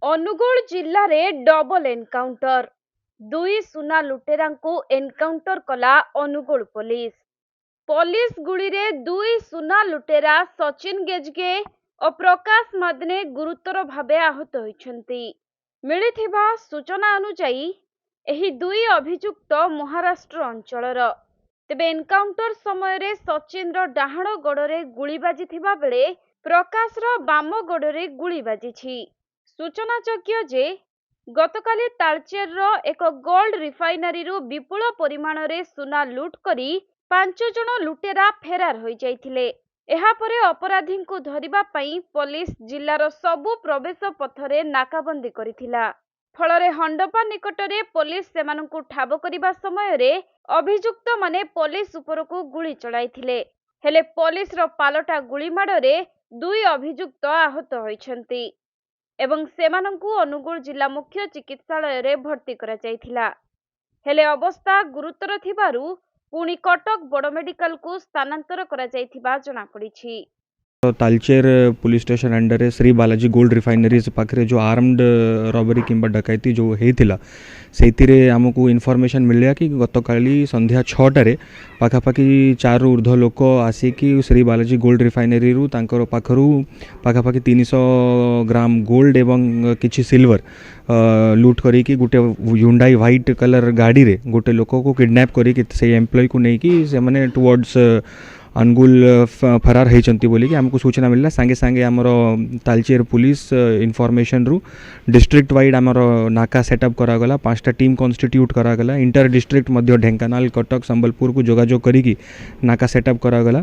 अनुगुल जिल्ला रे double encounter दुई सुना लुटेरा एनकाउंटर कला अनुगुल पुलिस। पुलिस गुली रे दुई सुना लुटेरा सचिन गेजगे और प्रकाश मदने गुरुतर भावे आहत होइछन्ति। मिलिथिबा सूचना अनुसार एही दुई अभियुक्त महाराष्ट्र अंचलर। तेबे एनकाउंटर समय रे सचिन रो डाहाण गोड़े गुली बाजिथिबा बेले प्रकाश रो बाम गोड़े गुली बाजिछि। सूचनायोग्य जे गतकाली तालचेर रो एक गोल्ड रिफाइनरी रु विपुल परिमाण रे सुना लुट करी 5 जण लुटेरा फेरार होई जाइथिले। एहा परे अपराधी को धरिबा पई पुलिस जिल्लार सबु प्रवेश पथरे नाकाबंदी करिथिला। फलरे हंडपा निकटरे पुलिस सेमानंकु ठाब करिबा समय रे अभियुक्त माने पुलिस उपरकु गुली चलाइथिले। हेले पुलिस रो पालटा गुली माडरे दुई अभियुक्त आहत होइछन्ति एवं सेमानंकु अनुगुल जिला मुख्य चिकित्सालय रे भर्ती करा जाइथिला। हेले अवस्था गुरुतर थिबारु पुणी कटक बड़ मेडिकल को स्थानांतर करा जाइथिबा जणा पड़िछि। Talcher police station under Shri Balaji gold refineries पाखे जो आर्म्ड रॉबरी किंबा डकैती जो होता से आमको इनफॉरमेशन मिला कि गतकाली संध्या 6टारे पाखापाखि 4 ऊर्ध्व लोक आसिकी श्री बालाजी गोल्ड रिफाइनरी पाखरु पाखापाखि 300 ग्राम गोल्ड एवं किछि सिल्वर लूट करी गोटे ह्युंडाई व्हाइट कलर गाड़ी रे गोटे लोक को किडनैप करी से एम्प्लॉय को लेकिन से माने टुवर्ड्स अनुगुल फरार होती बोलिकी आमको सूचना मिलला। सांगे सांगे आमर तालचेर पुलिस इनफॉरमेशन रु डिस्ट्रिक्ट वाइड आमर नाका सेटअप करागला। 5टा टीम कन्स्टिट्यूट करागला। इंटर डिस्ट्रिक्ट मध्य ढेंकानाल कटक संबलपुर को जोगाजोग करी नाका सेटअप करागला।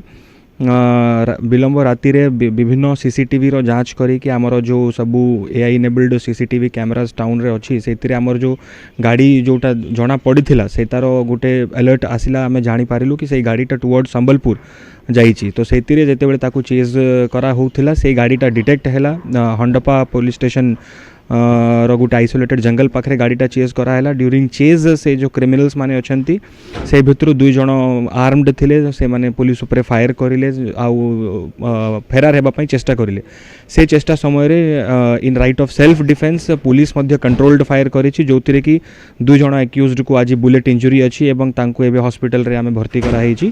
विलंब राति रे विभिन्न सीसीटीवी रो जांच करी कि आमर जो सबू AI enabled CCTV cameras town रे अच्छी से आमर जो गाड़ी जोटा जना पड़ीथिला से तार गोटे अलर्ट आसिला। आमे जानि पारिलु कि से गाड़ीटा टुवर्ड संबलपुर जाइछि। तो सेतिरे जेतेबेले ताकू चेज करा होउथिला से गाड़ीटा डिटेक्ट हैला। हंडपा पुलिस स्टेशन रो गोटे आइसोलेटेड जंगल पाखे गाड़ीटा चेज कराला। ड्यूरिंग चेज से जो क्रिमिनल्स माने अछंती से भितरु 2 जण आर्म्ड थिले से माने पुलिस उपरे फायर करिले आउ फेरार हेबा पई चेष्टा करिले। से चेष्टा समय रे in right of self defence police मध्य कंट्रोल्ड फायर करिछि जोतिरे कि 2 जण एक्यूज्ड को आज बुलेट इंजुरी अछि एवं तांको एबे हॉस्पिटल रे आमे भर्ती करा हेछि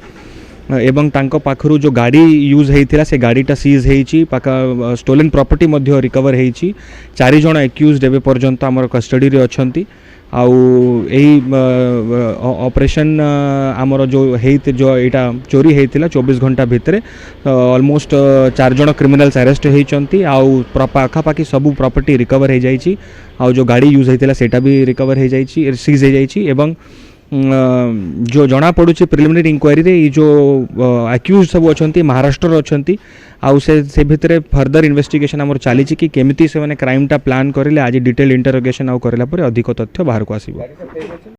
एवं तांको पाखरु जो गाड़ी यूज हेइथिला से गाड़ीटा सीज हेइछि। पाका स्टोलन प्रॉपर्टी मध्य रिकवर हेइछि। 4 जण एक्यूज्ड एबे पर्यंत हमर कस्टडी रे अछंती। आउ एही ऑपरेशन आमर जो हेइते जो एटा चोरी हेइथिला 24 घंटा भितरे ऑलमोस्ट 4 जण क्रिमिनल्स अरेस्ट हेइचंती। आउ पाखापाखि सबु प्रॉपर्टी रिकवर हे जाइछि। आउ जो गाड़ी यूज हेइथिला सेटा भी रिकवर हे जाइछि सीज हे जाइछि एवं जो जना पड़ुछि प्रिलिमिनरी इंक्वायरी रे जो एक्यूज सब अछंती महाराष्ट्र अछंती। आउ से भितरे फर्दर इन्वेस्टिगेशन हमर चली कि केमिति से माने क्राइम टा प्लान करिले आज डिटेल इंटरोगेशन आउ करला पर अधिक तथ्य बाहर को आसीबो।